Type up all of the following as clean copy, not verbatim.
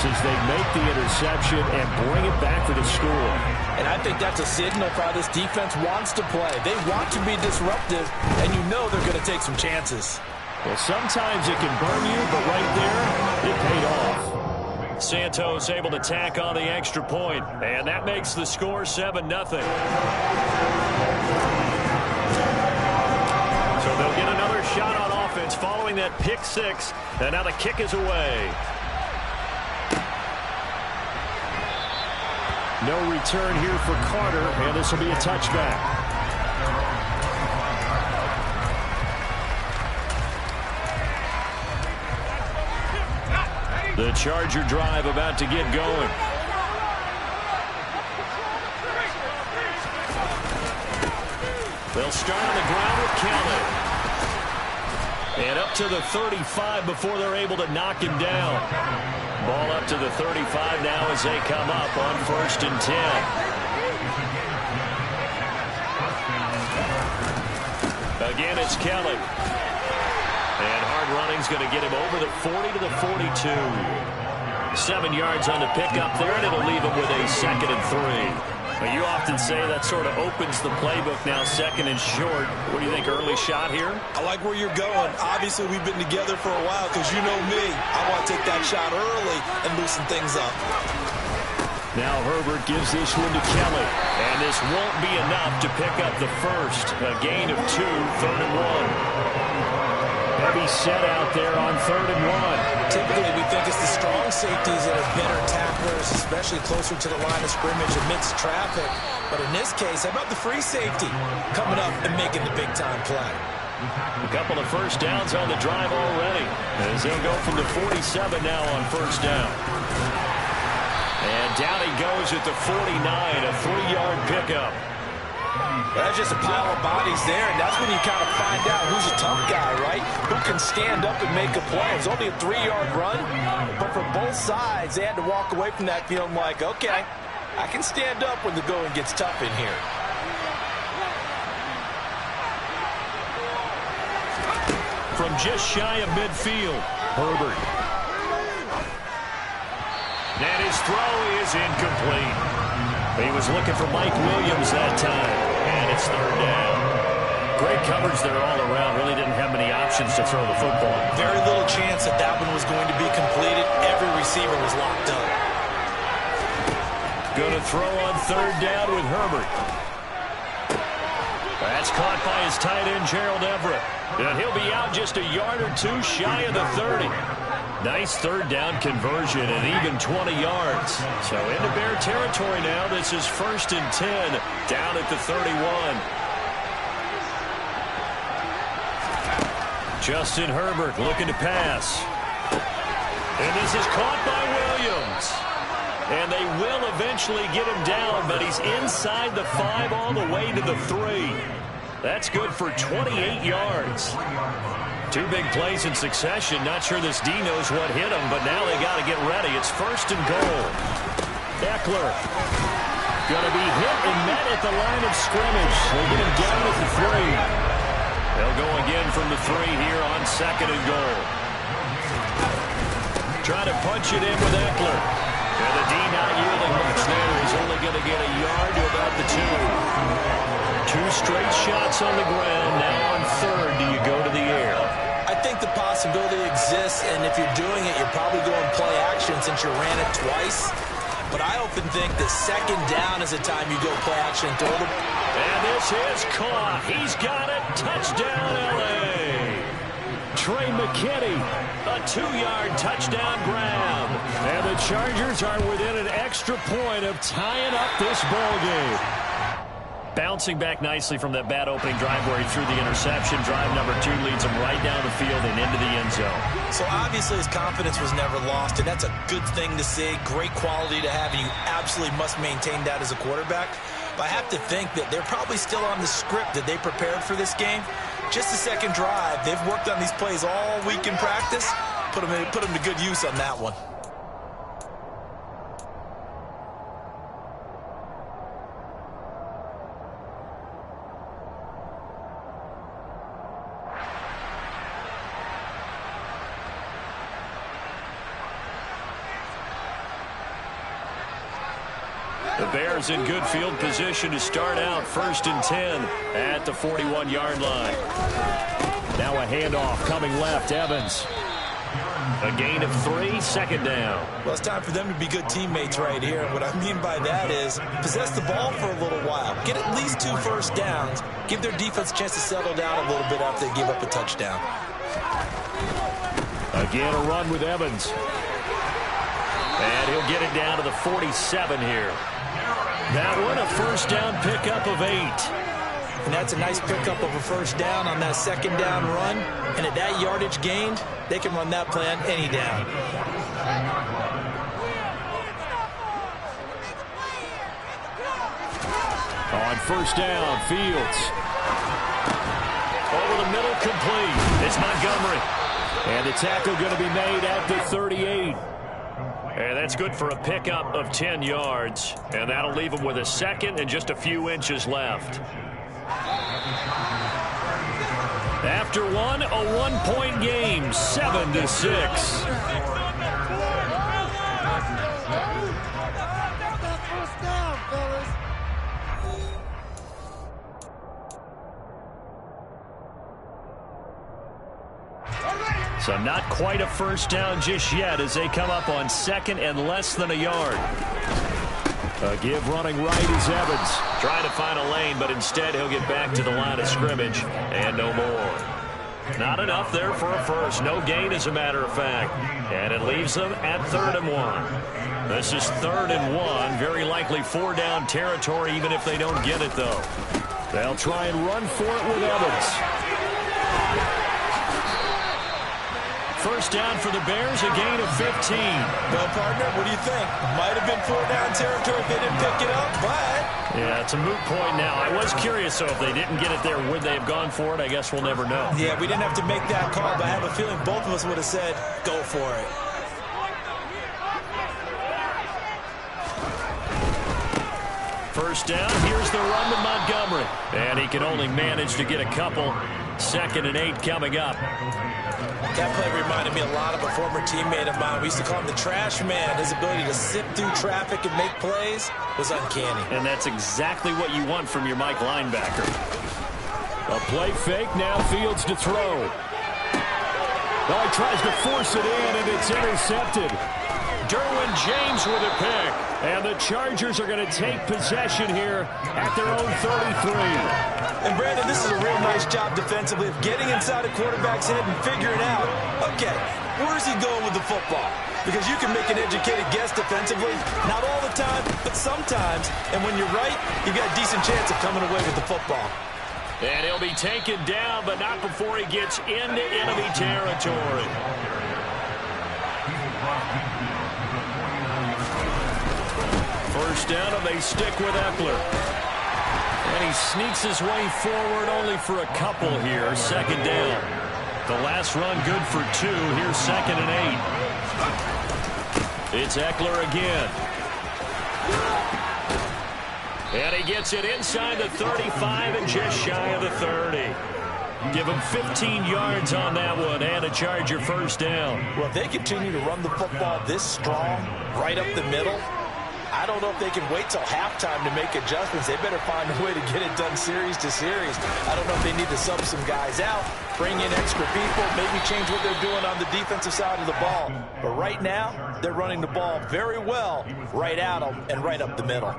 pass as they make the interception and bring it back for the score. And I think that's a signal for how this defense wants to play. They want to be disruptive, and you know they're going to take some chances. Well, sometimes it can burn you, but right there, it paid off. Santos able to tack on the extra point, and that makes the score 7-0. So they'll get another shot on offense following that pick six, and now the kick is away. No return here for Carter, and this will be a touchback. The Charger drive about to get going. They'll start on the ground with Kelly. And up to the 35 before they're able to knock him down. Ball up to the 35 now as they come up on 1st and 10. Again, it's Kelly. And hard running's going to get him over the 40 to the 42. 7 yards on the pickup there, and it'll leave him with a 2nd and 3. Well, you often say that sort of opens the playbook now, 2nd and short. What do you think, early shot here? I like where you're going. Obviously, we've been together for a while because you know me. I want to take that shot early and loosen things up. Now Herbert gives this one to Kelly. And this won't be enough to pick up the first. A gain of 2, 3rd and 1. Heavy set out there on 3rd and 1. Typically, we think it's the strong safeties that are better tacklers, especially closer to the line of scrimmage amidst traffic. But in this case, how about the free safety coming up and making the big-time play? A couple of first downs on the drive already, as they'll go from the 47 now on 1st down. And down he goes at the 49, a 3-yard pickup. That's just a pile of bodies there, and that's when you kind of find out who's a tough guy, right? Who can stand up and make a play. It's only a 3-yard run, but for both sides, they had to walk away from that feeling like, okay, I can stand up when the going gets tough in here. From just shy of midfield, Herbert. And his throw is incomplete. He was looking for Mike Williams that time, and it's 3rd down. Great coverage there all around. Really didn't have many options to throw the football. Very little chance that that one was going to be completed. Every receiver was locked up. Going to throw on 3rd down with Herbert. That's caught by his tight end, Gerald Everett. And he'll be out just a yard or 2 shy of the 30. Nice 3rd down conversion and even 20 yards. So into Bear territory now. This is 1st and 10 down at the 31. Justin Herbert looking to pass. And this is caught by Williams. And they will eventually get him down, but he's inside the 5 all the way to the 3. That's good for 28 yards. 2 big plays in succession. Not sure this D knows what hit him, but now they got to get ready. It's 1st and goal. Eckler going to be hit and met at the line of scrimmage. They'll get him down at the 3. They'll go again from the 3 here on 2nd and goal. Try to punch it in with Eckler. And the D not yielding much there. He's only going to get a yard to about the 2. 2 straight shots on the ground. Now on 3rd, do you go to the air? I think the possibility exists, and if you're doing it, you're probably going play action since you ran it twice. But I often think that 2nd down is the time you go play action and throw them. And this is caught. He's got it. Touchdown, L.A. Trey McKinney, a 2-yard touchdown grab. And the Chargers are within an extra point of tying up this ball game. Bouncing back nicely from that bad opening drive where he threw the interception. Drive number 2 leads him right down the field and into the end zone. So obviously his confidence was never lost, and that's a good thing to see. Great quality to have, and you absolutely must maintain that as a quarterback. But I have to think that they're probably still on the script that they prepared for this game. Just the 2nd drive. They've worked on these plays all week in practice. Put them to good use on that one. The Bears in good field position to start out 1st and 10 at the 41-yard line. Now a handoff coming left. Evans. A gain of 3, 2nd down. Well, it's time for them to be good teammates right here. What I mean by that is possess the ball for a little while. Get at least 2 first downs. Give their defense a chance to settle down a little bit after they give up a touchdown. Again, a run with Evans. And he'll get it down to the 47 here. That one, a first down pickup of 8. And that's a nice pickup of a first down on that 2nd down run. And at that yardage gained, they can run that play on any down. On first down, Fields. Over the middle, complete. It's Montgomery. And the tackle going to be made at the 38. And that's good for a pickup of 10 yards. And that'll leave him with a 2nd and just a few inches left. After one, a 1-point game, 7-6. So not quite a first down just yet as they come up on 2nd and less than a yard. A give running right is Evans. Trying to find a lane, but instead he'll get back to the line of scrimmage and no more. Not enough there for a first. No gain, as a matter of fact. And it leaves them at 3rd and 1. This is 3rd and 1. Very likely 4-down territory, even if they don't get it, though. They'll try and run for it with Evans. First down for the Bears, a gain of 15. Well, partner, what do you think? Might have been 4-down territory if they didn't pick it up, but... Yeah, it's a moot point now. I was curious, so if they didn't get it there, would they have gone for it? I guess we'll never know. Yeah, we didn't have to make that call, but I have a feeling both of us would have said, go for it. First down, here's the run to Montgomery. And he can only manage to get a couple. 2nd and 8 coming up. That play reminded me a lot of a former teammate of mine. We used to call him the trash man. His ability to sift through traffic and make plays was uncanny. And that's exactly what you want from your Mike linebacker. A play fake, now Fields to throw. Oh, he tries to force it in, and it's intercepted. Derwin James with a pick. And the Chargers are going to take possession here at their own 33. And, Brandon, this is a real nice job defensively of getting inside a quarterback's head and figuring out, okay, where's he going with the football? Because you can make an educated guess defensively, not all the time, but sometimes. And when you're right, you've got a decent chance of coming away with the football. And he'll be taken down, but not before he gets into enemy territory. First down, and they stick with Eckler. And he sneaks his way forward only for a couple here. 2nd down. The last run good for 2. Here's 2nd and 8. It's Eckler again. And he gets it inside the 35 and just shy of the 30. Give him 15 yards on that one and a Charger first down. Well, if they continue to run the football this strong, right up the middle, I don't know if they can wait till halftime to make adjustments. They better find a way to get it done series to series. I don't know if they need to sub some guys out, bring in extra people, maybe change what they're doing on the defensive side of the ball. But right now, they're running the ball very well right at them and right up the middle.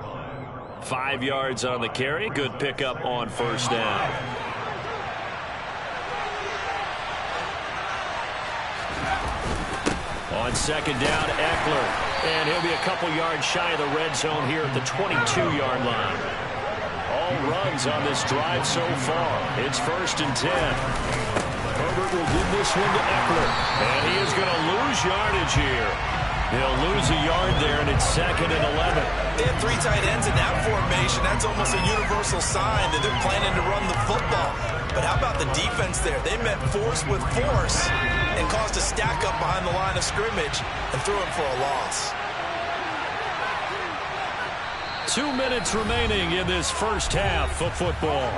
5 yards on the carry. Good pickup on first down. On 2nd down, Eckler. And he'll be a couple yards shy of the red zone here at the 22-yard line. All runs on this drive so far. It's 1st and 10. Herbert will give this one to Eckler. And he is going to lose yardage here. He'll lose a yard there, and it's 2nd and 11. They have 3 tight ends in that formation. That's almost a universal sign that they're planning to run the football. But how about the defense there? They met force with force and caused a stack up behind the line of scrimmage and threw him for a loss. 2 minutes remaining in this first half of football.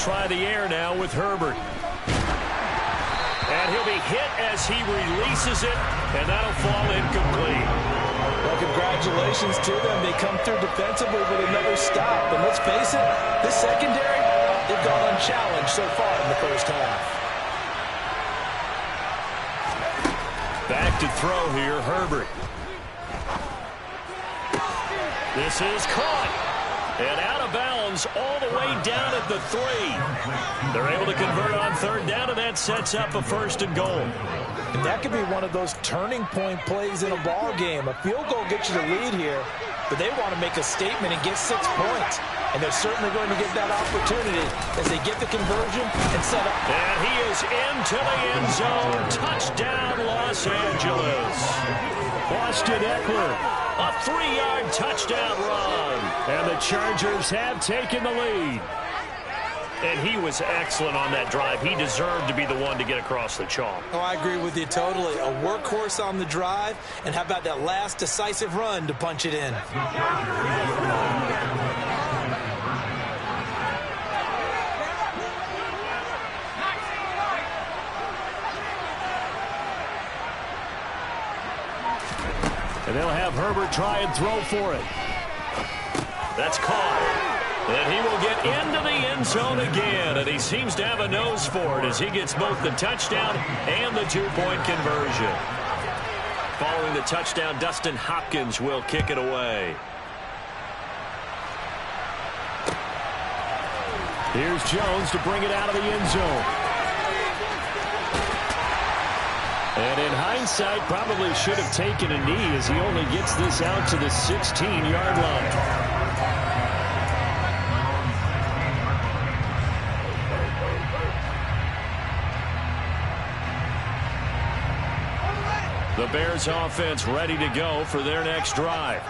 try the air now with Herbert. And he'll be hit as he releases it, and that'll fall incomplete. Well, congratulations to them. They come through defensively with another stop. And let's face it, this secondary, they've gone unchallenged so far in the first half. Back to throw here, Herbert. This is caught. And out of bounds all the way down at the 3. They're able to convert on third down, and that sets up a 1st and goal. And that could be one of those turning point plays in a ball game. A field goal gets you the lead here, but they want to make a statement and get 6 points. And they're certainly going to get that opportunity as they get the conversion and set up. And he is into the end zone. Touchdown, Los Angeles. Austin Eckler, a 3-yard touchdown run. And the Chargers have taken the lead. And he was excellent on that drive. He deserved to be the one to get across the chalk. Oh, I agree with you totally. A workhorse on the drive. And how about that last decisive run to punch it in? And they'll have Herbert try and throw for it. That's caught. And he will get into the end zone again. And he seems to have a nose for it as he gets both the touchdown and the 2-point conversion. Following the touchdown, Dustin Hopkins will kick it away. Here's Jones to bring it out of the end zone. And in hindsight, probably should have taken a knee as he only gets this out to the 16-yard line. The Bears offense ready to go for their next drive.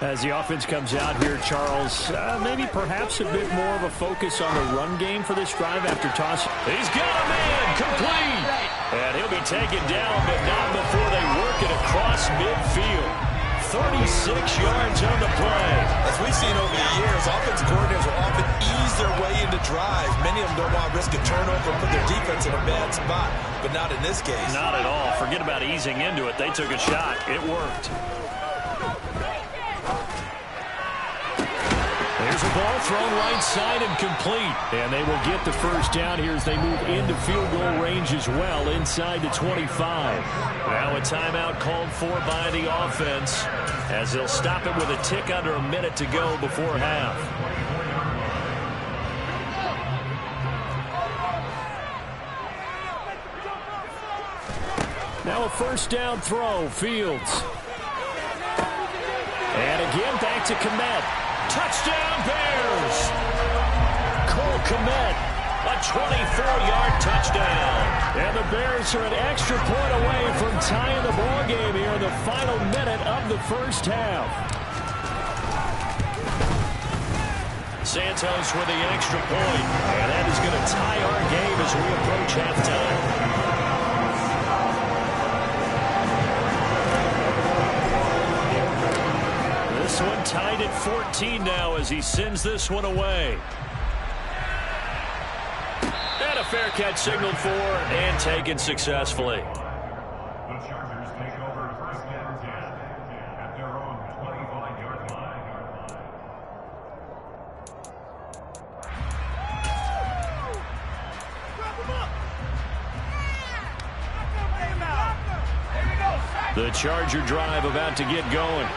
As the offense comes out here, Charles, maybe perhaps a bit more of a focus on the run game for this drive after toss. He's got a man, complete. And he'll be taken down, but not before they work it across midfield. 36 yards on the play. As we've seen over the years, offensive coordinators will often ease their way into drives. Many of them don't want to risk a turnover and put their defense in a bad spot, but not in this case. Not at all. Forget about easing into it. They took a shot. It worked. There's a ball thrown right side and complete. And they will get the first down here as they move into field goal range as well inside the 25. Now a timeout called for by the offense as they'll stop it with a tick under a minute to go before half. Now a first down throw, Fields. And again back to Kmet. Touchdown, Bears! Cole Kmet, a 24-yard touchdown. And the Bears are an extra point away from tying the ball game here in the final minute of the first half. Santos with the extra point, and that is going to tie our game as we approach halftime. This one tied at 14 now as he sends this one away. And a fair catch signaled for and taken successfully. The Chargers take over first and 10 at their own 25-yard line. The Charger drive about to get going.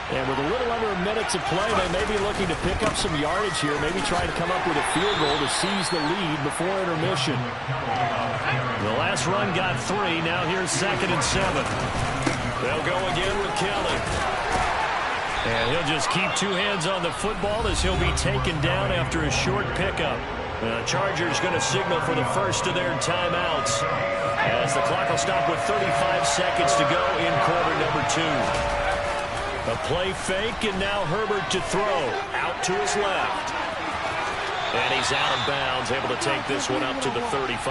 And with a little under a minute to play, they may be looking to pick up some yardage here, maybe try to come up with a field goal to seize the lead before intermission. The last run got 3. Now here's 2nd and 7. They'll go again with Kelly. And he'll just keep 2 hands on the football as he'll be taken down after a short pickup. The Chargers going to signal for the first of their timeouts as the clock will stop with 35 seconds to go in quarter number 2. A play fake, and now Herbert to throw. Out to his left. And he's out of bounds, able to take this one up to the 35.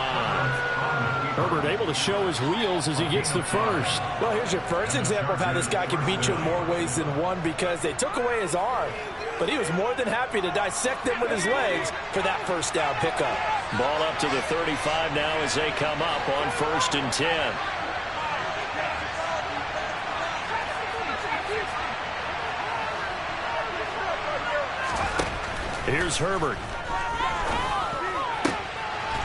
Herbert able to show his wheels as he gets the first. Well, here's your first example of how this guy can beat you in more ways than one because they took away his arm. but he was more than happy to dissect them with his legs for that first down pickup. Ball up to the 35 now as they come up on 1st and 10. Here's Herbert.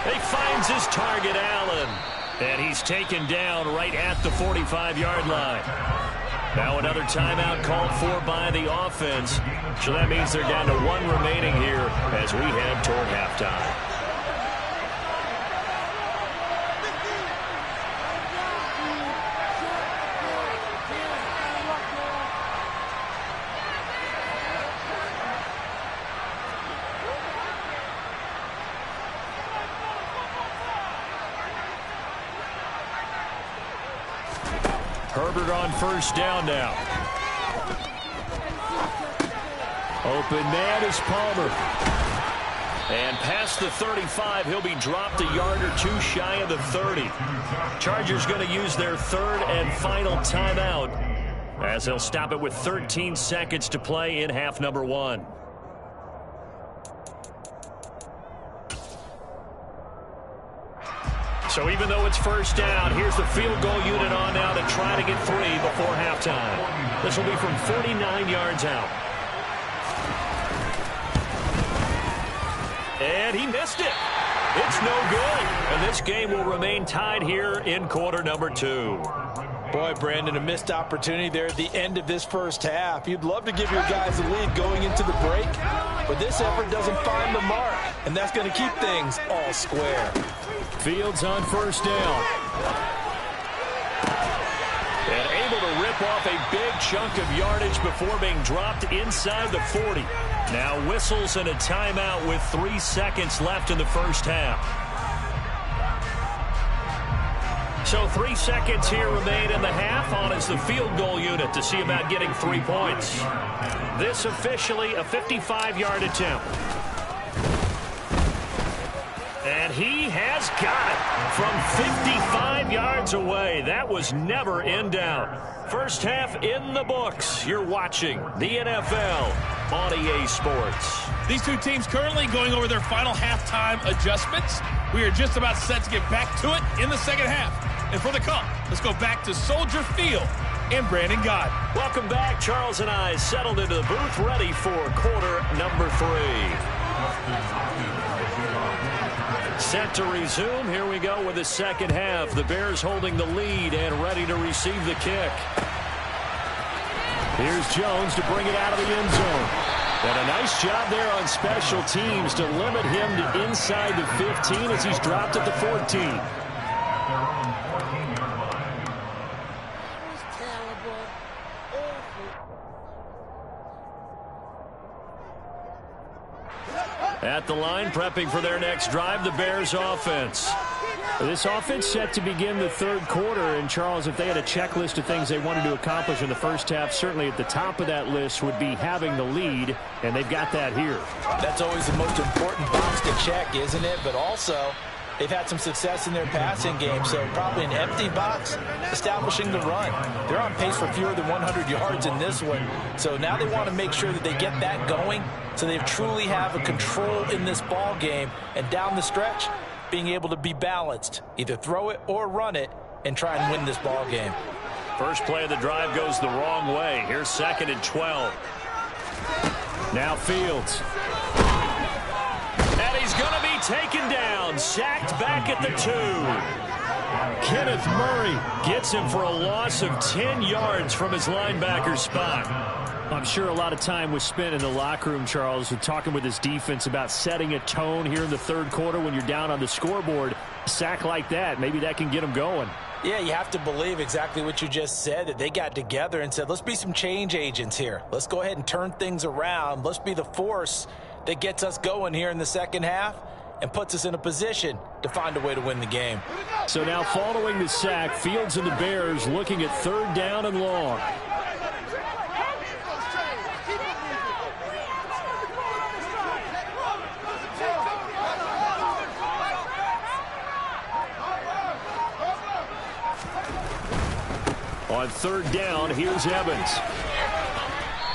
He finds his target, Allen. And he's taken down right at the 45-yard line. Now another timeout called for by the offense. So that means they're down to 1 remaining here as we head toward halftime. Herbert on 1st down now. Open man is Palmer. And past the 35, he'll be dropped a yard or 2 shy of the 30. Chargers going to use their 3rd and final timeout as they'll stop it with 13 seconds to play in half number 1. So even though it's 1st down, here's the field goal unit on now to try to get 3 before halftime. This will be from 49 yards out. And he missed it. It's no good. And this game will remain tied here in quarter number 2. Boy, Brandon, a missed opportunity there at the end of this first half. You'd love to give your guys a lead going into the break, but this effort doesn't find the mark, and that's going to keep things all square. Fields on 1st down. And able to rip off a big chunk of yardage before being dropped inside the 40. Now whistles and a timeout with 3 seconds left in the first half. So 3 seconds here remain in the half. On is the field goal unit to see about getting 3 points. This officially a 55-yard attempt. And he has got it from 55 yards away. That was never in doubt. First half in the books. You're watching the NFL on EA Sports. These two teams currently going over their final halftime adjustments. We are just about set to get back to it in the second half. And for the call, let's go back to Soldier Field and Brandon Gott. Welcome back. Charles and I settled into the booth ready for quarter number 3. Set to resume. Here we go with the second half. The Bears holding the lead and ready to receive the kick. Here's Jones to bring it out of the end zone. And a nice job there on special teams to limit him to inside the 15 as he's dropped at the 14. At the line, prepping for their next drive, the Bears offense. This offense set to begin the 3rd quarter. And, Charles, if they had a checklist of things they wanted to accomplish in the first half, certainly at the top of that list would be having the lead, and they've got that here. That's always the most important box to check, isn't it? But also, they've had some success in their passing game, so probably an empty box establishing the run. They're on pace for fewer than 100 yards in this one, so now they want to make sure that they get that going so they truly have a control in this ball game, and down the stretch, being able to be balanced, either throw it or run it, and try and win this ball game. First play of the drive goes the wrong way. Here's 2nd and 12. Now Fields. And he's going to be taken down, sacked back at the 2. Kenneth Murray gets him for a loss of 10 yards from his linebacker spot. I'm sure a lot of time was spent in the locker room, Charles, talking with his defense about setting a tone here in the 3rd quarter when you're down on the scoreboard. A sack like that, maybe that can get them going. Yeah, you have to believe exactly what you just said, that they got together and said, let's be some change agents here. Let's go ahead and turn things around. Let's be the force that gets us going here in the second half and puts us in a position to find a way to win the game. So now following the sack, Fields and the Bears looking at 3rd down and long. On 3rd down, here's Evans.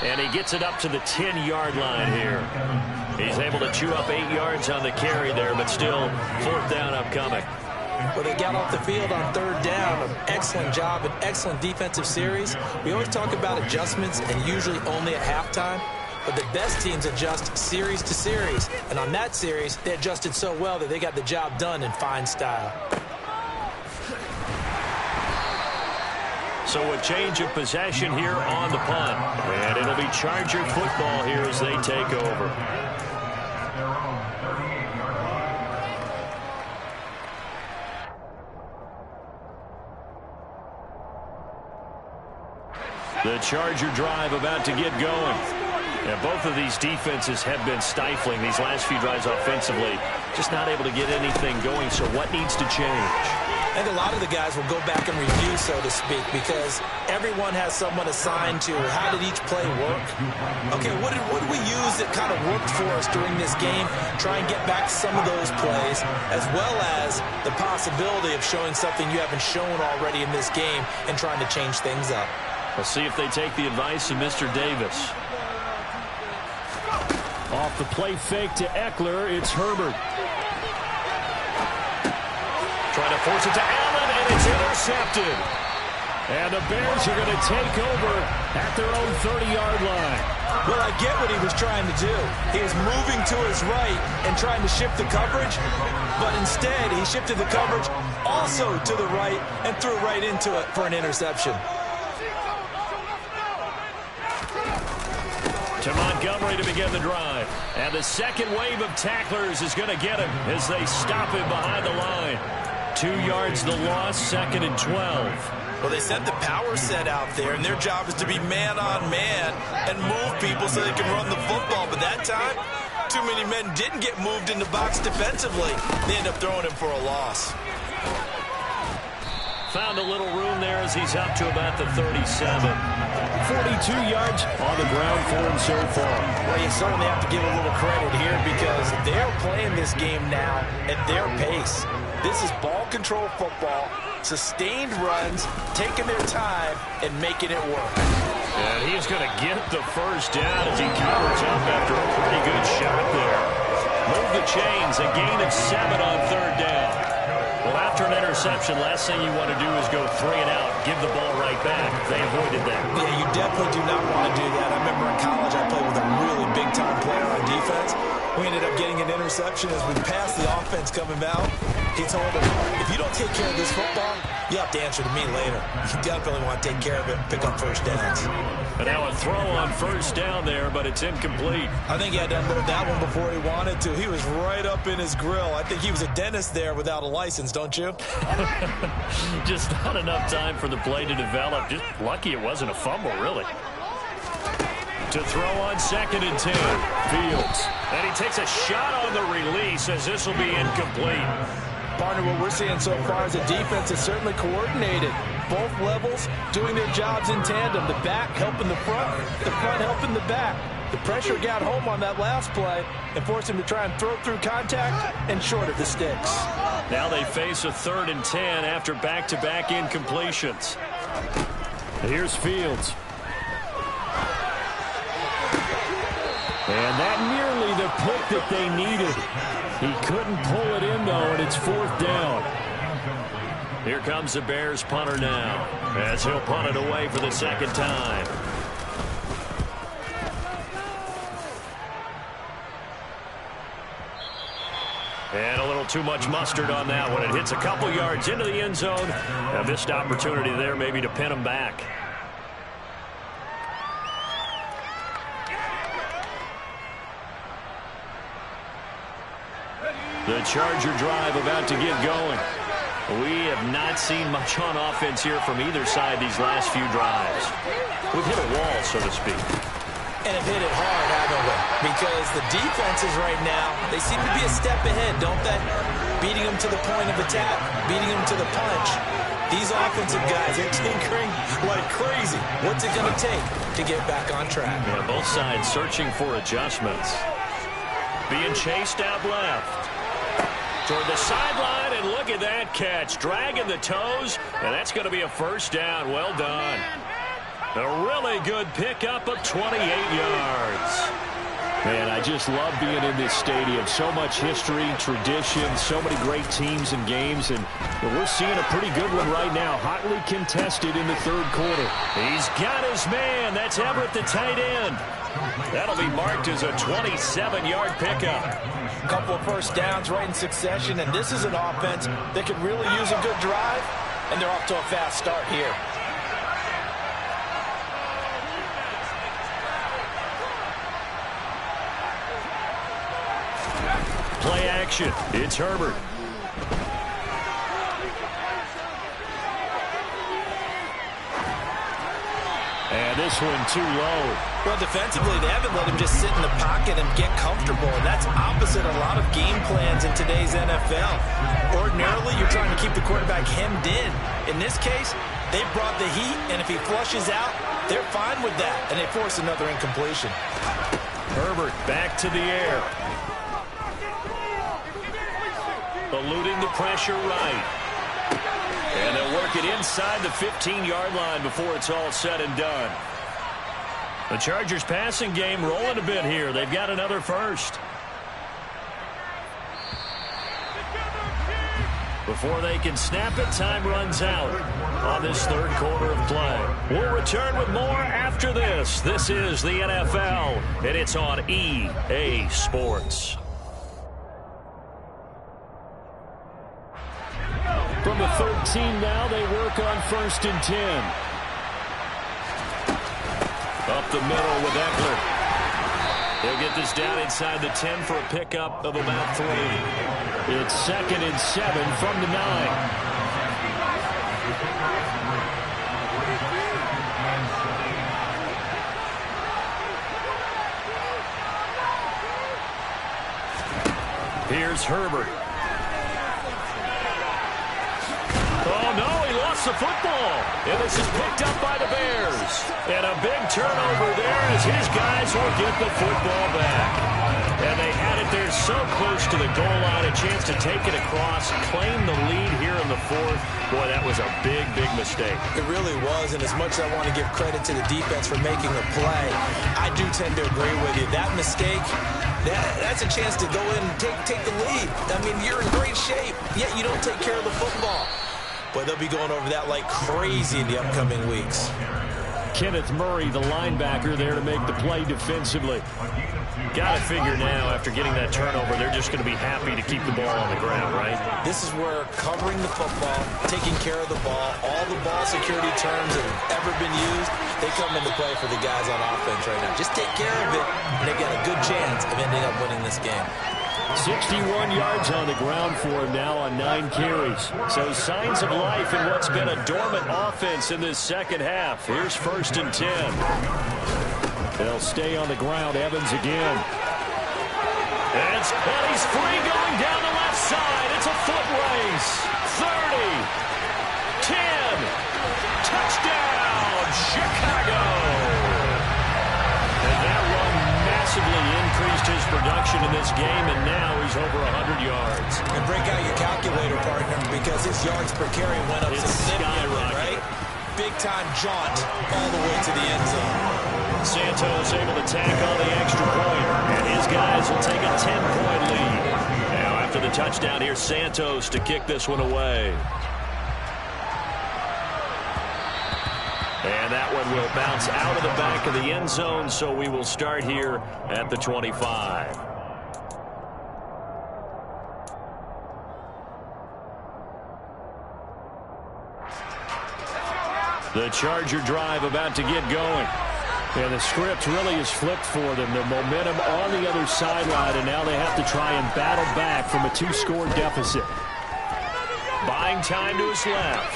And he gets it up to the 10-yard line here. He's able to chew up 8 yards on the carry there, but still 4th down upcoming. Well, they got off the field on 3rd down. An excellent job, an excellent defensive series. We always talk about adjustments and usually only at halftime. But the best teams adjust series to series. And on that series, they adjusted so well that they got the job done in fine style. So a change of possession here on the punt. And it'll be Charger football here as they take over. The Charger drive about to get going. And both of these defenses have been stifling these last few drives offensively. Just not able to get anything going. So what needs to change? I think a lot of the guys will go back and review, so to speak, because everyone has someone assigned to how did each play work. Okay, what did we use that kind of worked for us during this game? Try and get back some of those plays, as well as the possibility of showing something you haven't shown already in this game and trying to change things up. We'll see if they take the advice of Mr. Davis. Off the play fake to Eckler, it's Herbert. Trying to force it to Allen, and it's intercepted. And the Bears are going to take over at their own 30-yard line. Well, I get what he was trying to do. He was moving to his right and trying to shift the coverage, but instead he shifted the coverage also to the right and threw right into it for an interception. To Montgomery to begin the drive. And the second wave of tacklers is going to get him as they stop him behind the line. 2 yards the loss, 2nd and 12. Well, they sent the power set out there, and their job is to be man-on-man and move people so they can run the football. But that time, too many men didn't get moved in the box defensively. They end up throwing him for a loss. Found a little room there as he's up to about the 37. 42 yards on the ground for him so far. Well, you certainly have to give a little credit here because they're playing this game now at their pace. This is ball control football, sustained runs, taking their time, and making it work. And he's going to get the first down as he covers up after a pretty good shot there. Move the chains, a gain of 7 on 3rd down. Well, after an interception, last thing you want to do is go 3 and out, give the ball right back. They avoided that. Yeah, you definitely do not want to do that. I remember in college I played with a really big-time player on defense. We ended up getting an interception as we passed the offense coming out. He told him, if you don't take care of this football, you have to answer to me later. You definitely want to take care of it and pick up first downs. And now a throw on 1st down there, but it's incomplete. I think he had to unload that one before he wanted to. He was right up in his grill. I think he was a dentist there without a license, don't you? Just not enough time for the play to develop. Just lucky it wasn't a fumble, really. To throw on 2nd and 10. Fields. And he takes a shot on the release as this will be incomplete. Partner, what we're seeing so far is a defense is certainly coordinated. Both levels doing their jobs in tandem. The back helping the front helping the back. The pressure got home on that last play and forced him to try and throw through contact and short of the sticks. Now they face a 3rd and 10 after back-to-back incompletions. Here's Fields. And that nearly the pick that they needed. He couldn't pull it in, though, and it's 4th down. Here comes the Bears punter now, as he'll punt it away for the 2nd time. And a little too much mustard on that one. It hits a couple yards into the end zone. A missed opportunity there maybe to pin him back. The Charger drive about to get going. We have not seen much on offense here from either side these last few drives. We've hit a wall, so to speak. And have hit it hard, haven't we? Because the defenses right now, they seem to be a step ahead, don't they? Beating them to the point of attack, beating them to the punch. These offensive guys are tinkering like crazy. What's it going to take to get back on track? Yeah, both sides searching for adjustments. Being chased out left. Toward the sideline, and look at that catch. Dragging the toes, and that's going to be a 1st down. Well done. A really good pickup of 28 yards. Man, I just love being in this stadium. So much history, tradition, so many great teams and games, and we're seeing a pretty good one right now. Hotly contested in the third quarter. He's got his man. That's Everett, the tight end. That'll be marked as a 27-yard pickup. A couple of first downs right in succession, and this is an offense that could really use a good drive, and they're off to a fast start here. Play action. It's Herbert. And this one too low. Well, defensively, they haven't let him just sit in the pocket and get comfortable, and that's opposite a lot of game plans in today's NFL. Ordinarily, you're trying to keep the quarterback hemmed in. In this case, they brought the heat, and if he flushes out, they're fine with that, and they force another incompletion. Herbert back to the air. Eluding the pressure right. And they'll work it inside the 15-yard line before it's all said and done. The Chargers passing game rolling a bit here. They've got another first. Before they can snap it, time runs out on this third quarter of play. We'll return with more after this. This is the NFL, and it's on EA Sports. From the 13 now, they work on 1st and 10. Up the middle with Eckler. They'll get this down inside the 10 for a pickup of about 3. It's 2nd and 7 from the 9. Here's Herbert. Oh, no, he lost the football. And this is picked up by the Bears. And a big turnover there as his guys will get the football back. And they had it there so close to the goal line, a chance to take it across, claim the lead here in the fourth. Boy, that was a big, big mistake. It really was, and as much as I want to give credit to the defense for making the play, I do tend to agree with you. That mistake, that's a chance to go in and take the lead. I mean, you're in great shape, yet you don't take care of the football. But they'll be going over that like crazy in the upcoming weeks. Kenneth Murray, the linebacker, there to make the play defensively. Got to figure now, after getting that turnover, they're just going to be happy to keep the ball on the ground, right? This is where covering the football, taking care of the ball, all the ball security terms that have ever been used, they come into play for the guys on offense right now. Just take care of it, and they've got a good chance of ending up winning this game. 61 yards on the ground for him now on 9 carries. So signs of life in what's been a dormant offense in this second half. Here's 1st and 10. They'll stay on the ground. Evans again. And he's free going down the left side. It's a foot race. 30. 10. Touchdown, Chicago. And that run massively increased his production in this game, and now he's over 100 yards. And break out your calculator, partner, because his yards per carry went up significantly, right? Big-time jaunt all the way to the end zone. Santos able to tack on the extra point, and his guys will take a 10-point lead. Now, after the touchdown, here's Santos to kick this one away. And that one will bounce out of the back of the end zone, so we will start here at the 25. The Charger drive about to get going. And the script really is flipped for them. The momentum on the other sideline, and now they have to try and battle back from a 2-score deficit. Buying time to his left.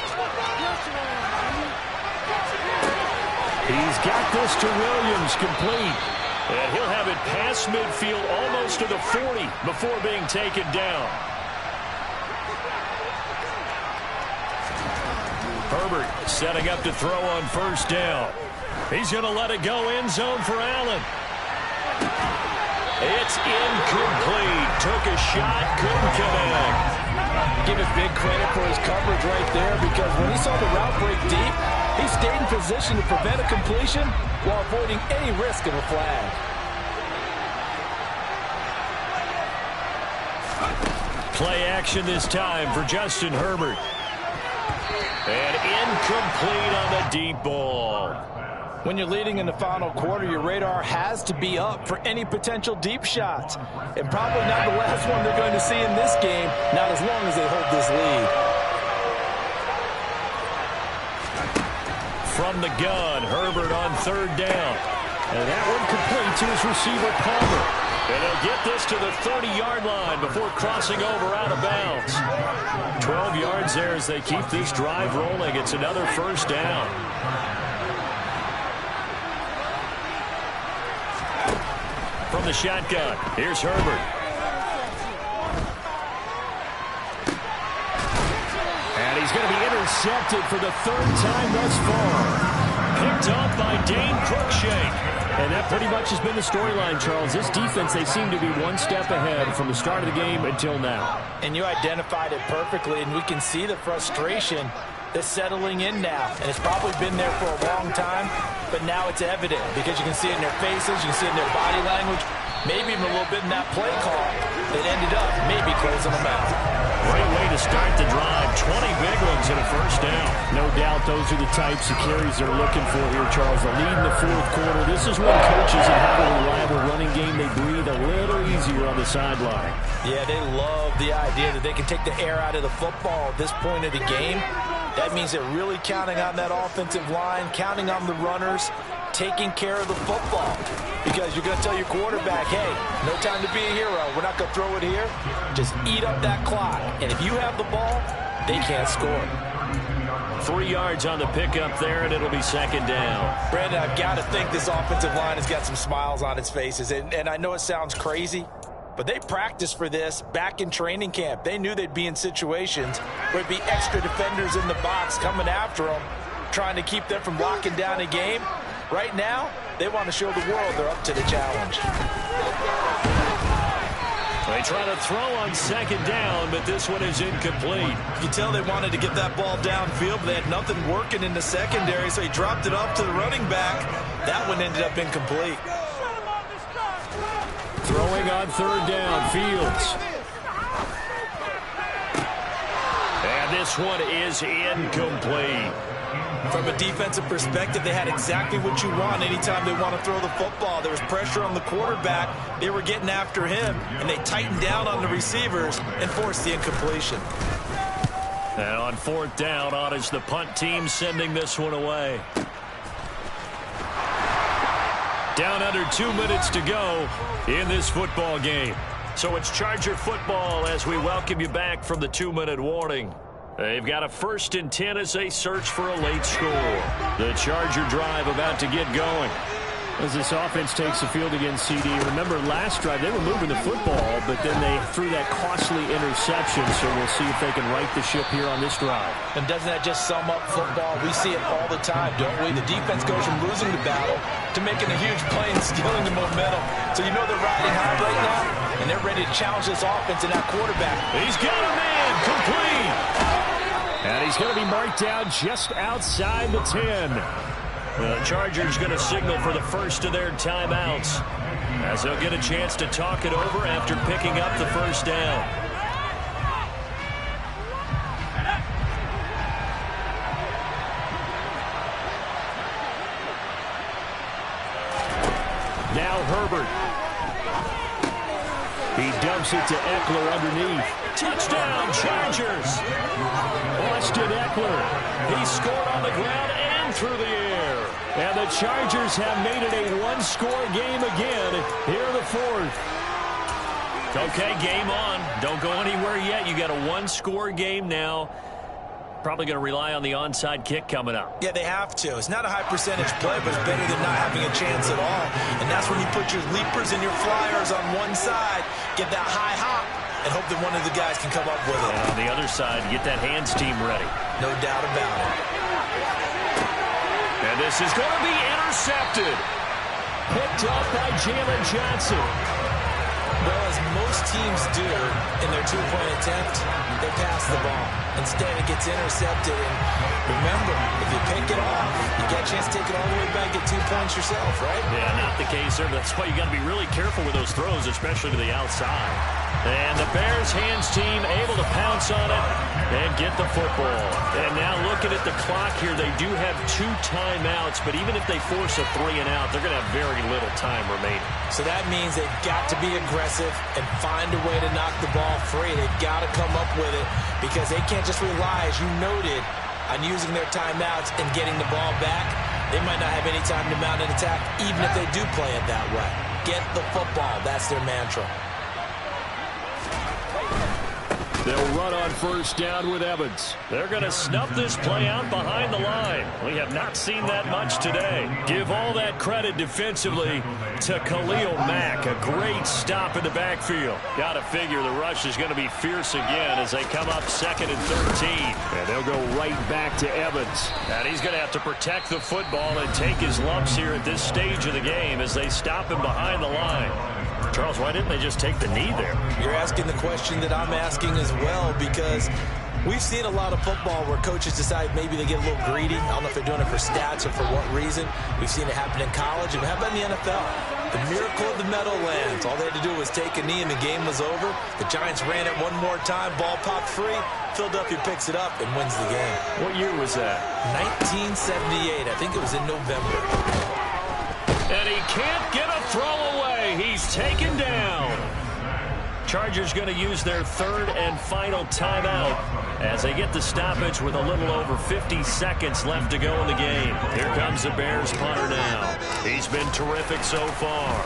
He's got this to Williams, complete. And he'll have it past midfield almost to the 40 before being taken down. Herbert setting up to throw on 1st down. He's going to let it go end zone for Allen. It's incomplete. Took a shot, couldn't connect. Give us big credit for his coverage right there, because when he saw the route break deep, He stayed in position to prevent a completion while avoiding any risk of a flag. Play action this time for Justin Herbert. And incomplete on the deep ball. When you're leading in the final quarter, your radar has to be up for any potential deep shots. And probably not the last one they're going to see in this game, not as long as they hold this lead. From the gun, Herbert on third down. And that one complete to his receiver, Palmer. And he'll get this to the 30-yard line before crossing over out of bounds. 12 yards there as they keep this drive rolling. It's another first down. From the shotgun, here's Herbert. And he's going to be intercepted for the third time thus far. Picked off by Dane Cruikshank. And that pretty much has been the storyline, Charles. This defense, they seem to be one step ahead from the start of the game until now. And you identified it perfectly, and we can see the frustration that's settling in now. And it's probably been there for a long time, but now it's evident because you can see it in their faces, you can see it in their body language, maybe even a little bit in that play call that ended up maybe closing them out. Great way to start the drive. 20 big ones and a first down. No doubt those are the types of carries they're looking for here, Charles. The lead in the fourth quarter. This is when coaches that have a reliable running game, they breathe a little easier on the sideline. Yeah, they love the idea that they can take the air out of the football at this point of the game. That means they're really counting on that offensive line, counting on the runners, taking care of the football. Because you're going to tell your quarterback, hey, no time to be a hero. We're not going to throw it here. Just eat up that clock. And if you have the ball, they can't score. 3 yards on the pickup there, and it'll be second down. Brandon, I've got to think this offensive line has got some smiles on its faces. And I know it sounds crazy, but they practiced for this back in training camp. They knew they'd be in situations where it'd be extra defenders in the box coming after them, trying to keep them from locking down a game. Right now, they want to show the world they're up to the challenge. They try to throw on second down, but this one is incomplete. You can tell they wanted to get that ball downfield, but they had nothing working in the secondary, so he dropped it off to the running back. That one ended up incomplete. Throwing on third down, Fields. And this one is incomplete. From a defensive perspective, they had exactly what you want anytime they want to throw the football. There was pressure on the quarterback. They were getting after him, and they tightened down on the receivers and forced the incompletion. And on fourth down, on is the punt team sending this one away. Down under 2 minutes to go in this football game. So it's Charger football as we welcome you back from the 2-minute warning. They've got a 1st and 10 as they search for a late score. The Charger drive about to get going. As this offense takes the field against CD, remember last drive they were moving the football, but then they threw that costly interception, so we'll see if they can right the ship here on this drive. And doesn't that just sum up football? We see it all the time, don't we? The defense goes from losing the battle to making a huge play and stealing the momentum. So you know they're riding high right now, and they're ready to challenge this offense and that quarterback. He's got a man complete. And he's going to be marked down just outside the 10. The Chargers going to signal for the first of their timeouts as they'll get a chance to talk it over after picking up the first down. Now Herbert. He dumps it to Eckler underneath. Touchdown, Chargers. Austin Eckler. He scored on the ground and through the air. And the Chargers have made it a one-score game again here in the fourth. Okay, game on. Don't go anywhere yet. You got a one-score game now. Probably going to rely on the onside kick coming up. Yeah, they have to. It's not a high percentage play, but it's better than not having a chance at all. And that's when you put your leapers and your flyers on one side, get that high hop, and hope that one of the guys can come up with it. And on the other side, get that hands team ready. No doubt about it. And this is going to be intercepted. Picked up by Jalen Johnson. Well, as most teams do in their two-point attempt, they pass the ball. Instead, it gets intercepted. And remember, if you pick it off, you get a chance to take it all the way back, get 2 points yourself, right? Yeah, not the case there. That's why you got to be really careful with those throws, especially to the outside. And the Bears hands team able to pounce on it and get the football. And now looking at the clock here, they do have 2 timeouts, but even if they force a 3 and out, they're going to have very little time remaining. So that means they've got to be aggressive and find a way to knock the ball free. They've got to come up with it because they can't just rely, as you noted, on using their timeouts and getting the ball back. They might not have any time to mount an attack, even if they do play it that way. Get the football. That's their mantra. They'll run on first down with Evans. They're going to snuff this play out behind the line. We have not seen that much today. Give all that credit defensively to Khalil Mack. A great stop in the backfield. Got to figure the rush is going to be fierce again as they come up 2nd and 13. And they'll go right back to Evans. And he's going to have to protect the football and take his lumps here at this stage of the game as they stop him behind the line. Charles, why didn't they just take the knee there? You're asking the question that I'm asking as well, because we've seen a lot of football where coaches decide maybe they get a little greedy. I don't know if they're doing it for stats or for what reason. We've seen it happen in college, and how about in the NFL? The miracle of the Meadowlands. All they had to do was take a knee, and the game was over. The Giants ran it one more time. Ball popped free. Philadelphia picks it up and wins the game. What year was that? 1978. I think it was in November. And he can't get a throw away. He's taken down. Chargers going to use their 3rd and final timeout as they get the stoppage with a little over 50 seconds left to go in the game. Here comes the Bears punter now. He's been terrific so far.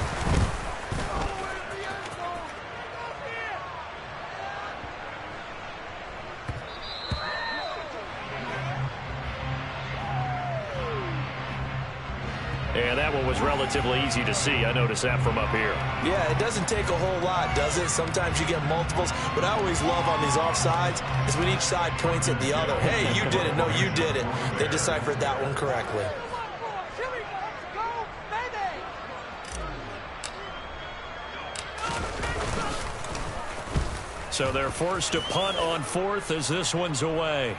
And that one was relatively easy to see. I noticed that from up here. Yeah, it doesn't take a whole lot, does it? Sometimes you get multiples. What I always love on these offsides is when each side points at the other. Hey, you did it. No, you did it. They deciphered that one correctly. So they're forced to punt on 4th as this one's away.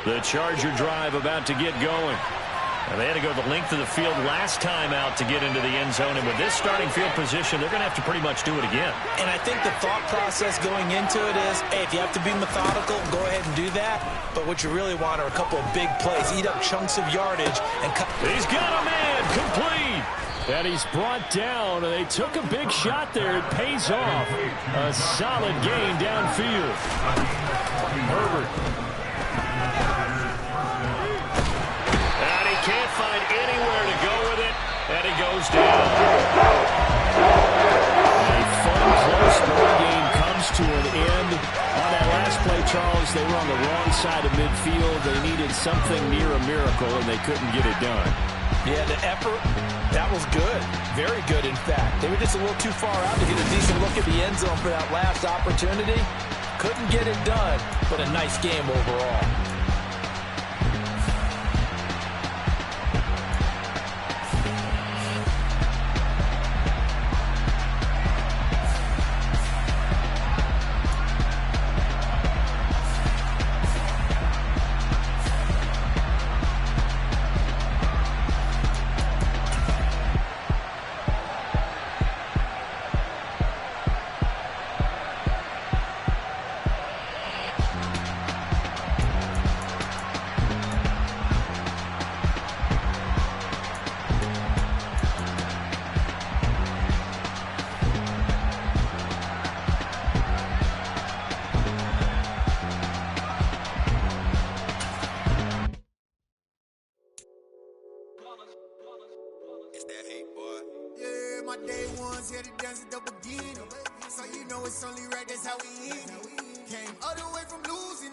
The Charger drive about to get going. And they had to go the length of the field last time out to get into the end zone. And with this starting field position, they're going to have to pretty much do it again. And I think the thought process going into it is, hey, if you have to be methodical, go ahead and do that. But what you really want are a couple of big plays. Eat up chunks of yardage. And he's got a man complete. And he's brought down. And they took a big shot there. It pays off. A solid gain downfield. Herbert. Can't find anywhere to go with it, and he goes down. A fun, close ball game comes to an end. On that last play, Charles, they were on the wrong side of midfield. They needed something near a miracle, and they couldn't get it done. Yeah, the effort, that was good. Very good, in fact. They were just a little too far out to get a decent look at the end zone for that last opportunity. Couldn't get it done, but a nice game overall. My day ones here to dance at the beginning. So you know it's only right, that's how we end it. Came all the way from losing.